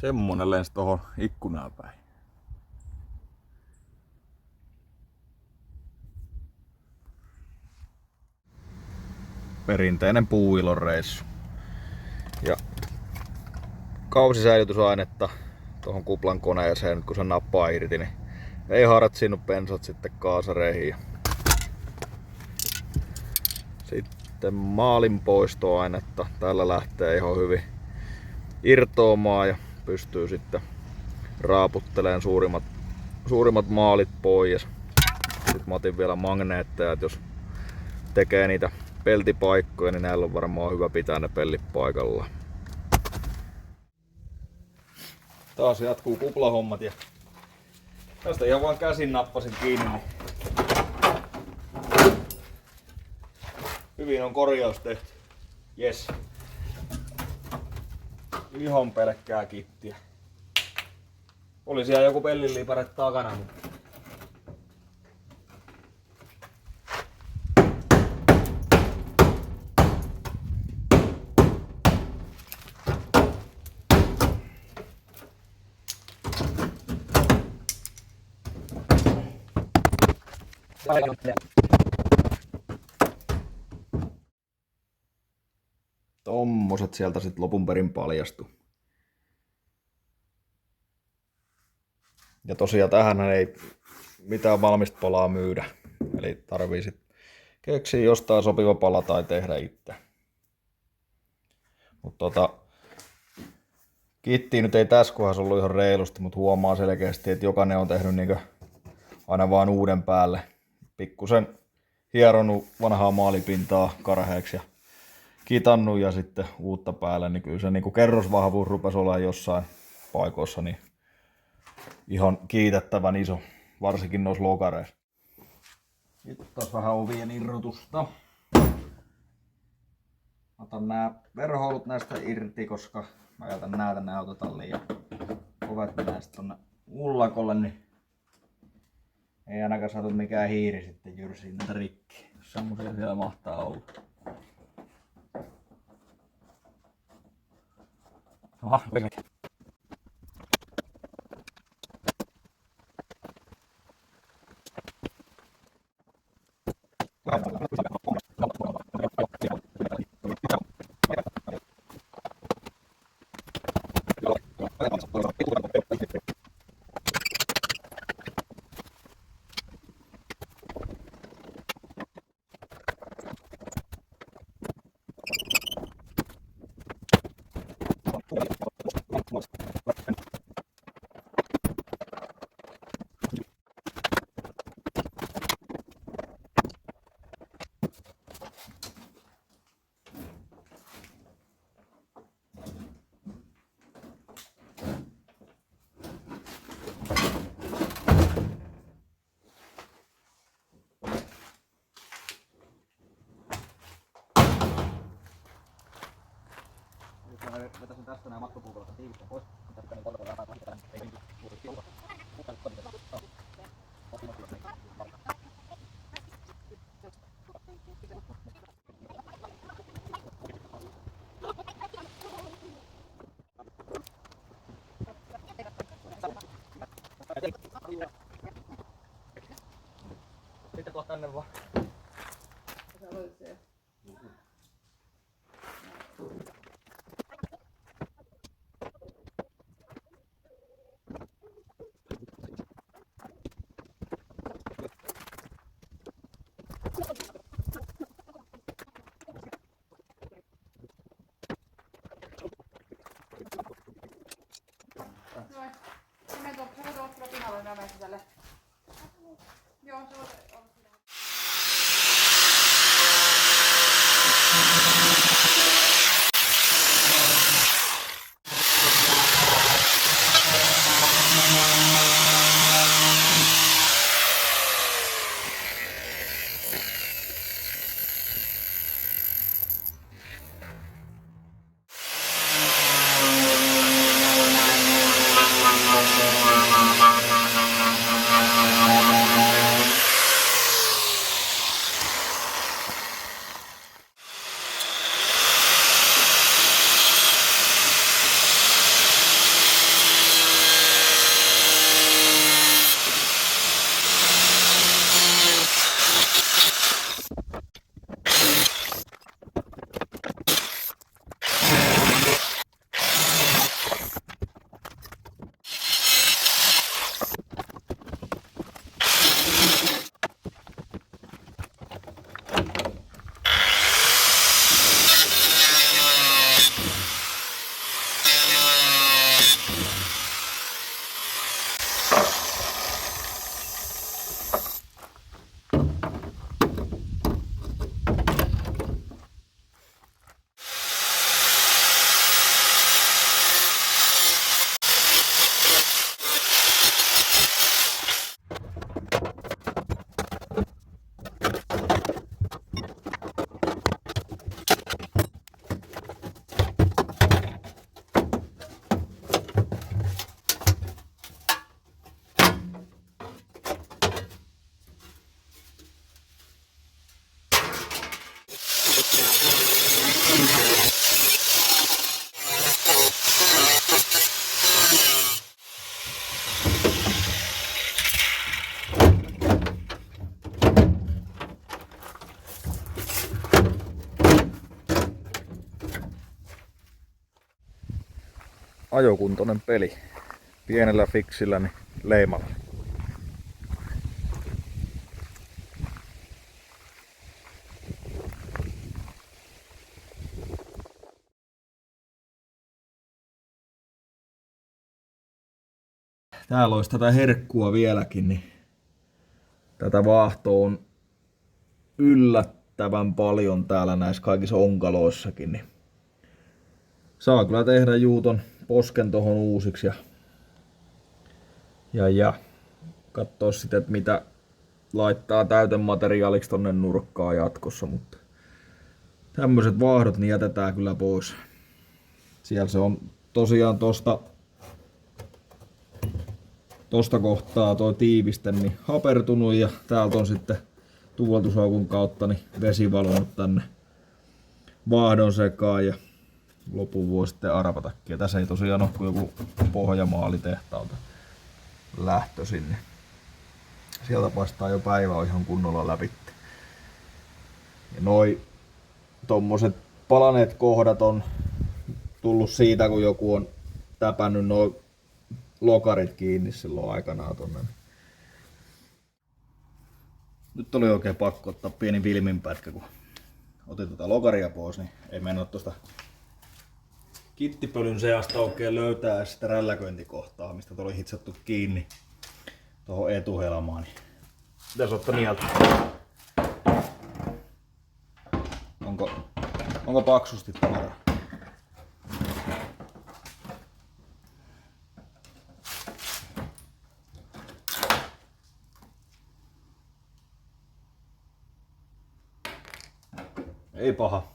Semmonen lensi tohon ikkunaan päin. Perinteinen puuilon reissu. Ja kausisäilytysainetta tuohon kuplan koneeseen, nyt kun se nappaa irti, niin ei hartsinnut pensat sitten kaasareihin. Sitten maalin poistoainetta. Tällä lähtee ihan hyvin irtoamaan ja pystyy sitten raaputtelemaan suurimmat maalit pois. Sitten mä otin vielä magneetteja, että jos tekee niitä peltipaikkoja, niin näillä on varmaan hyvä pitää ne pellit paikallaan. Taas jatkuu kuplahommat ja tästä ihan vaan käsin nappasin kiinni. Niin hyvin on korjaus tehty. Jes. Ihan pelkkää kittiä. Oli siellä joku pellinliipare takana, mutta tommoset sieltä sit lopun perin paljastu. Ja tosiaan tähän ei mitään valmista palaa myydä. Eli tarvii sit keksiä jostain sopiva pala tai tehdä itse. Mutta kittiä nyt ei tässä kohdassa ollut ihan reilusti, mutta huomaa selkeästi, että jokainen on tehnyt niinku aina vaan uuden päälle. Pikkusen hieronut vanhaa maalipintaa karheeksi ja kitannut ja sitten uutta päälle, niin kyllä se niinku kerrosvahvuus rupesi olemaan jossain paikoissa niin ihan kiitettävän iso, varsinkin noissa lokareissa. Nyt taas vähän ovien irrotusta. Otan nää verhoulut näistä irti, koska mä jätän nää tänne autotalliin ja ovet menee sitten tonne ullakolle, niin ei ainakaan saatu mikään hiiri sitten jyrsiin näitä rikki. Semmosia siellä mahtaa olla. Aha, perkele. Vetäisin tästä nämä mattopuukolat tiivistä pois. Sitten tuo tänne vaan. Joo, se on siinä. ajokuntoinen peli. Pienellä fiksillä niin leimalla. Täällä olisi tätä herkkua vieläkin, niin tätä vaahtoa on yllättävän paljon täällä näissä kaikissa onkaloissakin. Niin saa kyllä tehdä juuton posken tohon uusiksi ja katsoa sitten, että mitä laittaa täytemateriaaliksi tonne nurkkaan jatkossa, mutta tämmöiset vaahdot niin jätetään kyllä pois. Siellä se on tosiaan tosta kohtaa toi tiiviste niin hapertunut ja täältä on sitten tuuletusaukun kautta niin vesi valunut tänne vaahdon sekaan ja lopun voi sitten arvatakin. Ja tässä ei tosiaan ole kuin joku pohjamaalitehtaalta lähtöisin. Niin sieltä paistaa jo päivä on ihan kunnolla läpi. Ja noi tommoset palaneet kohdat on tullut siitä, kun joku on täpännyt noin lokarit kiinni silloin aikanaan tonne. Nyt oli oikein pakko ottaa pieni vilminpätkä, kun otin tuota lokaria pois, niin ei mennä tuosta kittipölyn seasta oikein löytää sitä rälläköintikohtaa, mistä oli hitsattu kiinni tuohon etuhelmaan. Niin pitäisi ottaa nieltä. Onko paksusti tavaraa? Ei paha.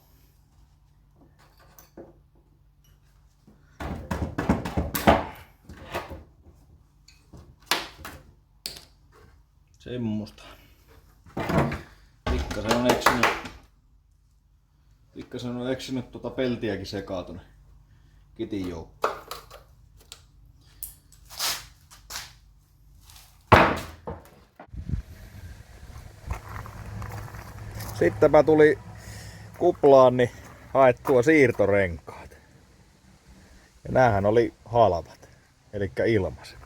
Semmosta. Pikkasen on eksynyt tuota peltiäkin sekaan tonne kitin joukkoon. Sittenpä tuli kuplaan niin haettua siirtorenkaat. Ja näähän oli halvat, eli ilmaiset.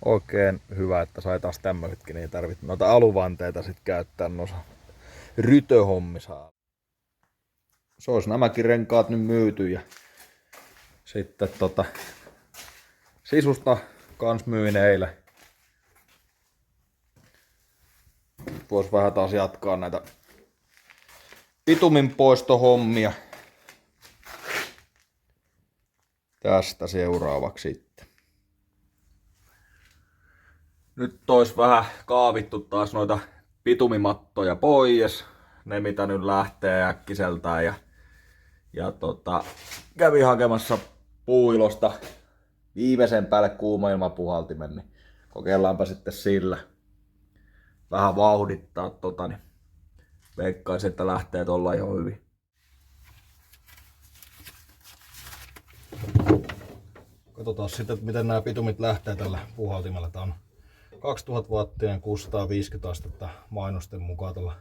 Oikein hyvä, että sai taas tämmöisetkin, niin ei tarvitse noita aluvanteita sit käyttää noissa rytöhommissa. Se olisi nämäkin renkaat nyt myyty ja sitten sisusta kans myin eilen. Vois vähän taas jatkaa näitä bitumin poistohommia. Tästä seuraavaksi sitten. Nyt ois vähän kaavittu taas noita bitumimattoja pois. Ne mitä nyt lähtee äkkiseltään ja kävin hakemassa puuilosta viimeisen päälle kuumailmapuhaltimen, niin kokeillaanpa sitten sillä vähän vauhdittaa niin veikkaisin, että lähtee tuolla ihan hyvin. Katsotaan sitten, että miten nämä bitumit lähtee tällä puhaltimella. Tää on 2000 wattia 650 astetta mainosten mukaan tällä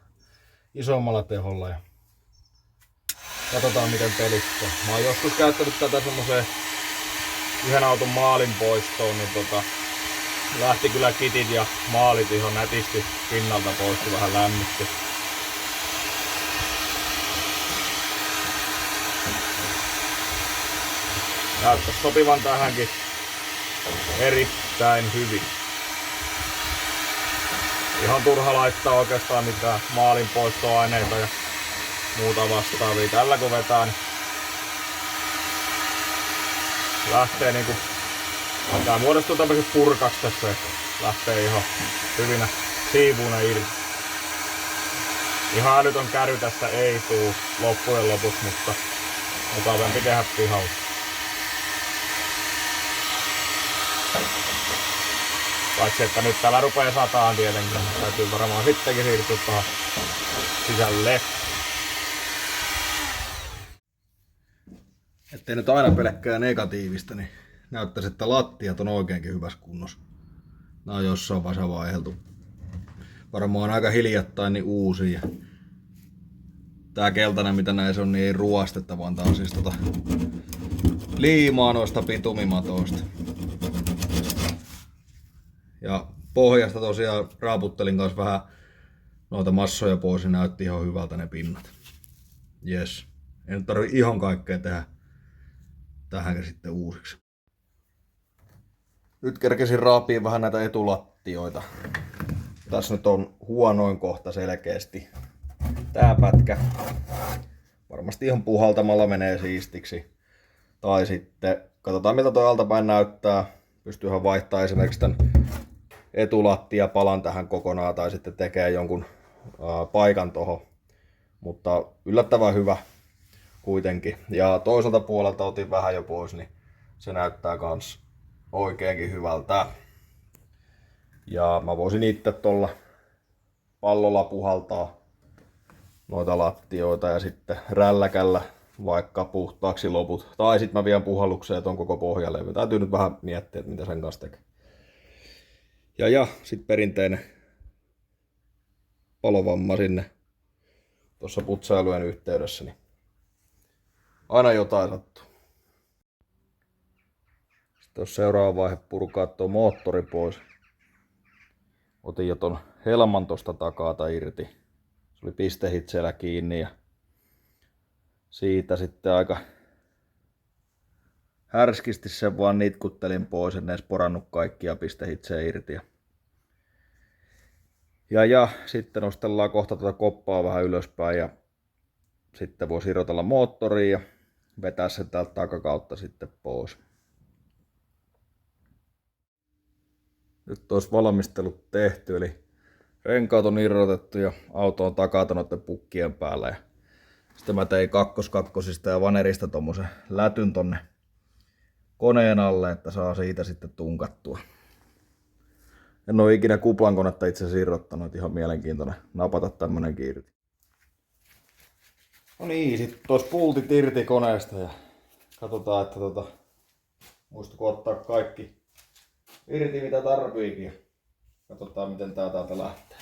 isommalla teholla. Ja katsotaan miten pelittää. Mä oon joskus käyttänyt tätä semmoseen yhden auton maalin poistoon, niin lähti kyllä kitit ja maalit ihan nätisti pinnalta pois, kun vähän lämmitti. Näyttäisi sopivan tähänkin erittäin hyvin. Ihan turha laittaa oikeastaan mitään maalin poistoaineita ja muuta vastaavia. Tällä kun vetää, niin lähtee niinku, tää muodostuu tämmöiseksi purkaksi tässä, että lähtee ihan hyvinä siivuina irti. Ihan älytön käry tästä ei tuu loppujen lopuksi, mutta mukavampi tehdä pihalla. Paitsi että nyt täällä rupee sataan tietenkin, täytyy varmaan sittenkin siirtyä tuohon sisälle. Ettei nyt aina pelkkää negatiivista, niin näyttäisi, että lattiat on oikeinkin hyvässä kunnossa. Nää on jossain vaiheessa vaihdeltu. Varmaan aika hiljattain niin uusia. Tää keltainen mitä näissä on, niin ei ruostetta, vaan tää on siis liimaa noista bitumimatoista. Ja pohjasta tosiaan raaputtelin kanssa vähän noita massoja pois, niin näytti ihan hyvältä ne pinnat. Jes. Ei nyt tarvi ihan kaikkea tehdä tähän sitten uusiksi. Nyt kerkesin raapia vähän näitä etulattioita. Tässä nyt on huonoin kohta selkeästi. Tää pätkä. Varmasti ihan puhaltamalla menee siistiksi. Tai sitten katsotaan miltä toi altapäin näyttää. Pystyyhän vaihtamaan esimerkiksi tän etulattiapalan tähän kokonaan tai sitten tekee jonkun paikan tohon. Mutta yllättävän hyvä kuitenkin. Ja toiselta puolelta otin vähän jo pois, niin se näyttää kans oikeinkin hyvältä. Ja mä voisin itse tuolla pallolla puhaltaa noita lattioita ja sitten rälläkällä vaikka puhtaaksi loput. Tai sitten mä vien puhallukseen ton koko pohjalevy. Täytyy nyt vähän miettiä, että mitä sen kanssa tekee. Ja sitten perinteinen palovamma sinne tuossa putsailujen yhteydessä. Niin aina jotain sattuu. Sitten jos seuraava vaihe purkaa tuo moottori pois. Otin jo ton helman tosta takaa irti. Se oli pistehitseellä kiinni ja siitä sitten aika härskisti sen vaan nitkuttelin pois, en edes porannut kaikkia pistehitsejä irti. Ja sitten nostellaan kohta tuota koppaa vähän ylöspäin ja sitten voi irrotella moottoriin ja vetää sen täältä takakautta sitten pois. Nyt olisi valmistelut tehty, eli renkaat on irrotettu ja auto on takata noiden pukkien päällä. Ja sitten mä tein kakkoskakkosista ja vanerista tommosen lätyn tonne koneen alle, että saa siitä sitten tunkattua. En oo ikinä kuplankonetta itse asiassa irrottanut, ihan mielenkiintoinen napata tämmönenkin irti. No niin, sit tuossa pultit irti koneesta ja katsotaan, että muistuko ottaa kaikki irti mitä tarviikin. Katsotaan miten tää täältä lähtee.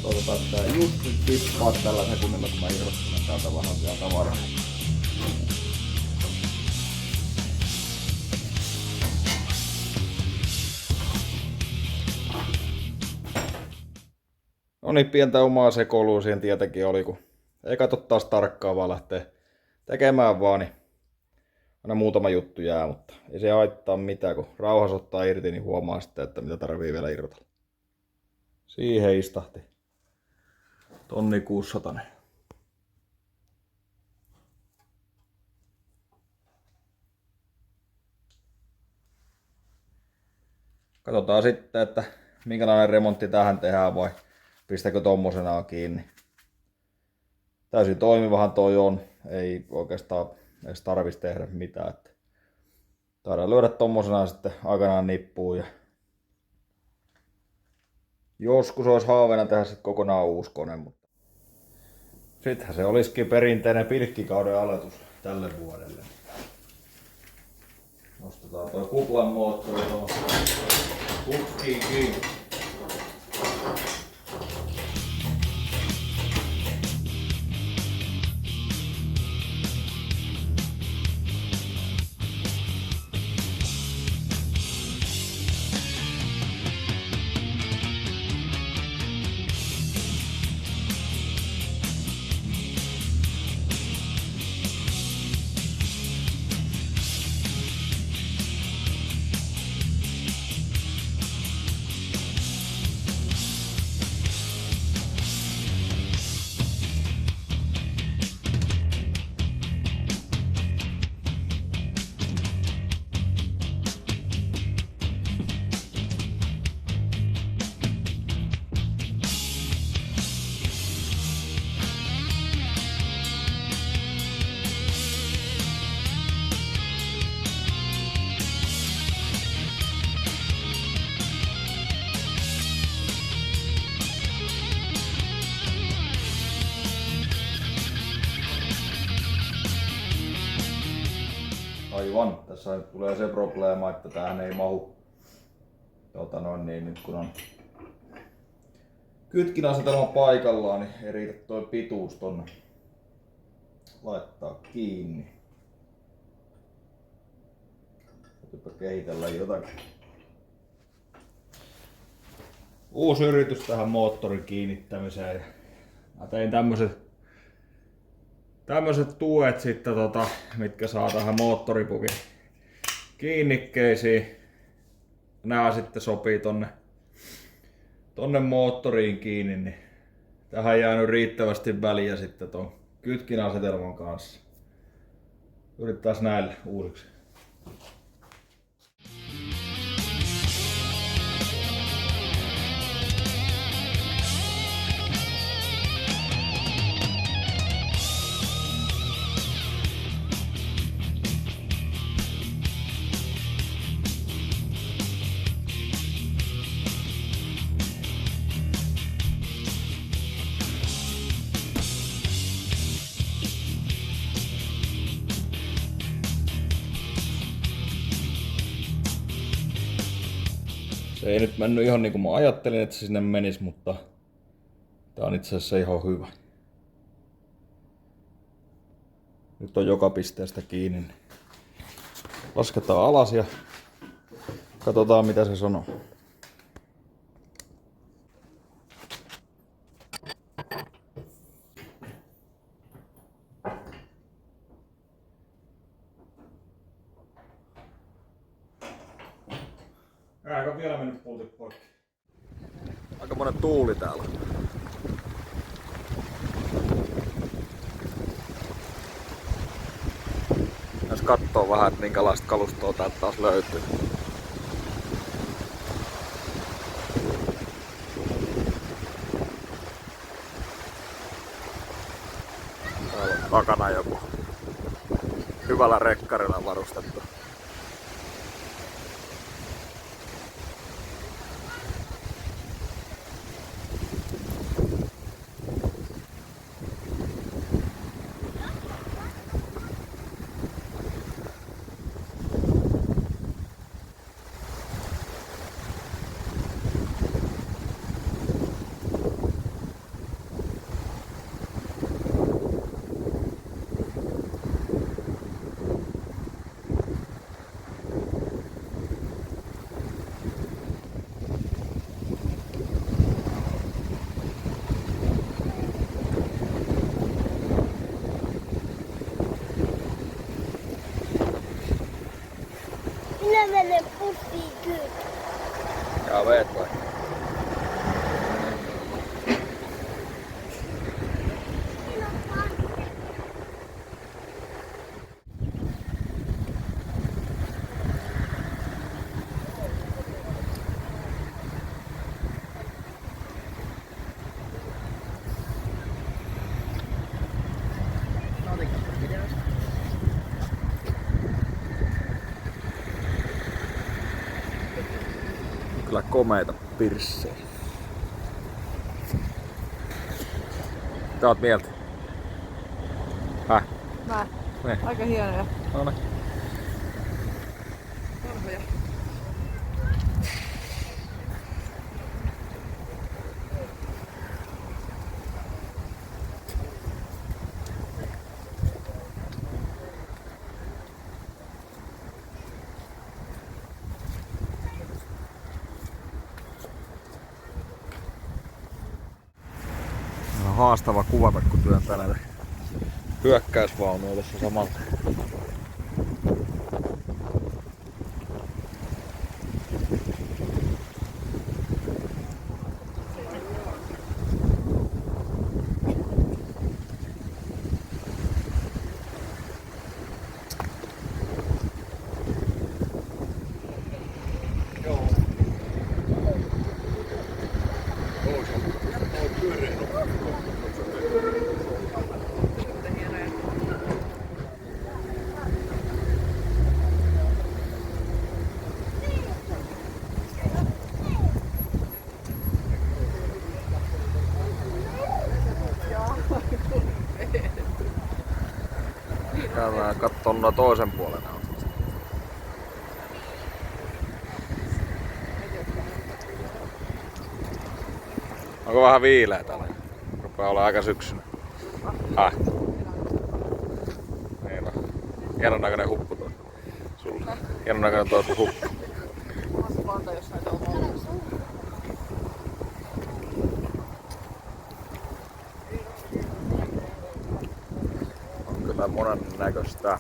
Toivotaan, että tää just nyt tippaa tällä sekunnilla, kun mä irrottelen täältä vähän vielä tavaraa. No niin, pientä omaa sekoilua siihen tietenkin oli, kun ei katso taas tarkkaan, vaan lähtee tekemään vaan, niin aina muutama juttu jää, mutta ei se haittaa mitään, kun rauhassa ottaa irti, niin huomaa sitten, että mitä tarvii vielä irrotella. Siihen istahti 1600. Katsotaan sitten, että minkälainen remontti tähän tehdään vai pistäkö tommosenaan kiinni. Täysin toimivahan toi on, ei oikeastaan edes tarvis tehdä mitään. Taidaan lyödä tommosenaan sitten aikanaan nippuun ja joskus olisi haaveena tehdä sitten kokonaan uusi kone, mutta sittenhän se olisikin perinteinen pilkkikauden aloitus tälle vuodelle. Nostetaan tuo kuplan moottori tuohon putkiin kiinni. Aivan. Tässä nyt tulee se probleema, että tähän ei mahu nyt kun on kytkinäasetelma paikallaan, niin ei riitä toi pituus tonne laittaa kiinni. Täytyypä kehitellä jotakin. Uusi yritys tähän moottorin kiinnittämiseen. Mä tein tämmöset tuet sitten mitkä saa tähän moottoripukin kiinnikkeisiin. Nää sitten sopii tonne moottoriin kiinni, niin tähän jäänyt riittävästi väliä sitten ton kytkinäasetelman kanssa. Yrittäis näille uusiksi. Se ei nyt mennyt ihan niin kuin mä ajattelin, että se sinne menisi, mutta tää on itse asiassa ihan hyvä. Nyt on joka pisteestä kiinni. Lasketaan alas ja katsotaan mitä se sanoo. Eikö vielä mennyt pultit poikki? Aika monen tuuli täällä. Jos katsoo vähän, että minkälaista kalustoa täältä taas löytyy. Täällä on takana joku hyvällä rekkarilla varustettu. Minä menen pussiin kyllä. Jaa, veet vai? Kyllä komeita pirssejä. Mitä oot mieltä? Häh? Mä. Ne. Aika hienoja. Noniin. Vanhoja. On haastava kuvata, kun työntää näitä hyökkäysvaunuja tässä samalla. Käydään katsomaan toisen puolen autosta. Onko vähän viileä täällä? Rupaa olla aika syksynä. Niin on. Hienon näköinen huppu tuo. Sulla. Hienon näköinen tuo huppu. On kyllä monen näköistä.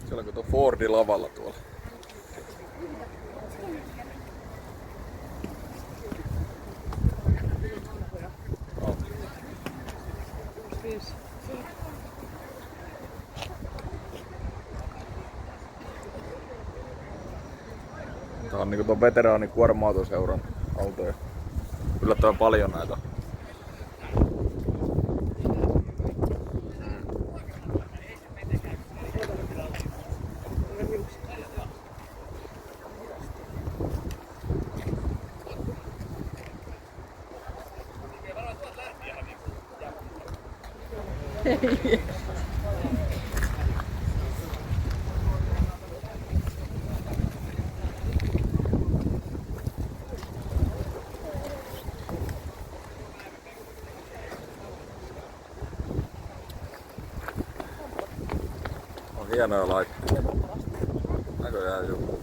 Siellä on tuo Fordi lavalla tuolla. Tää on niinku tuon veteraanikuorma-autoseuran autoja. Yllättävän paljon näitä. On hienoja laitteita. Näköjään joku.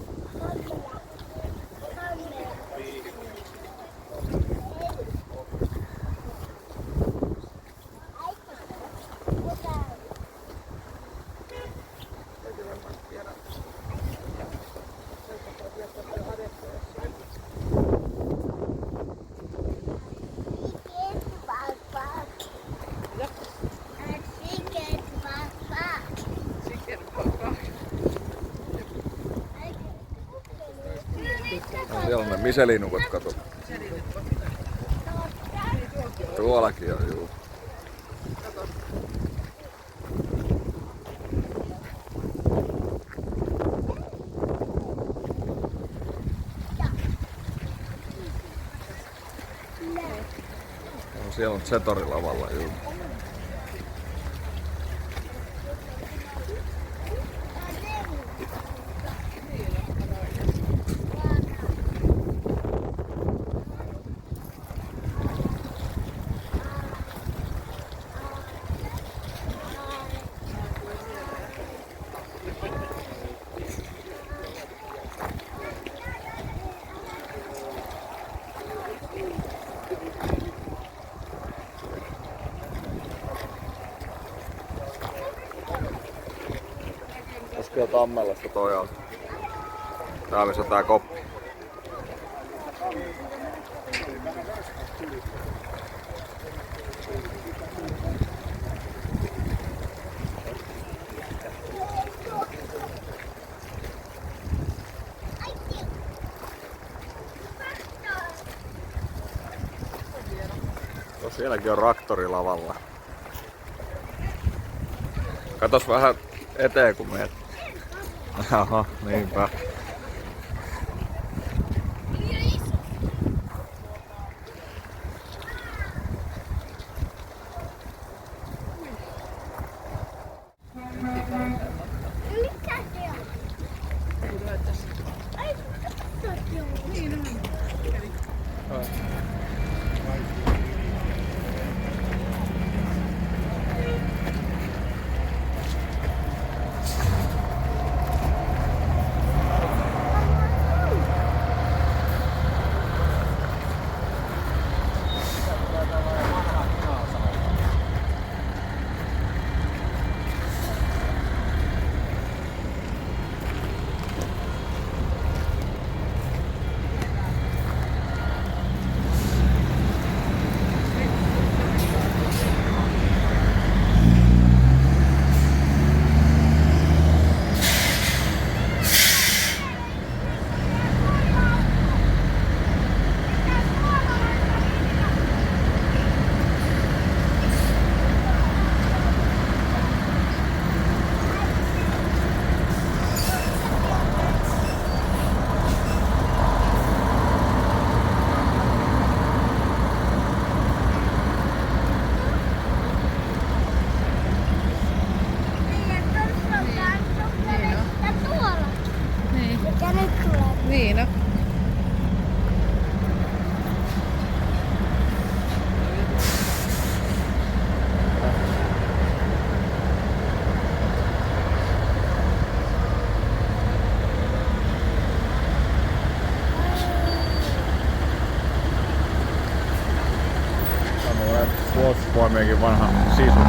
Siellä on ne miselinukot, kato. Tuollakin on, juu. Siellä on Zetori lavalla, juu. Koskee Tammelasta toi on. Tää missä on tää koppi. Sielläkin on traktori lavalla. Katos vähän eteen kun meet. Aha, niinpä. Mikä se on? Ai, niin on. Puolustusvoimienkin vanha sisu.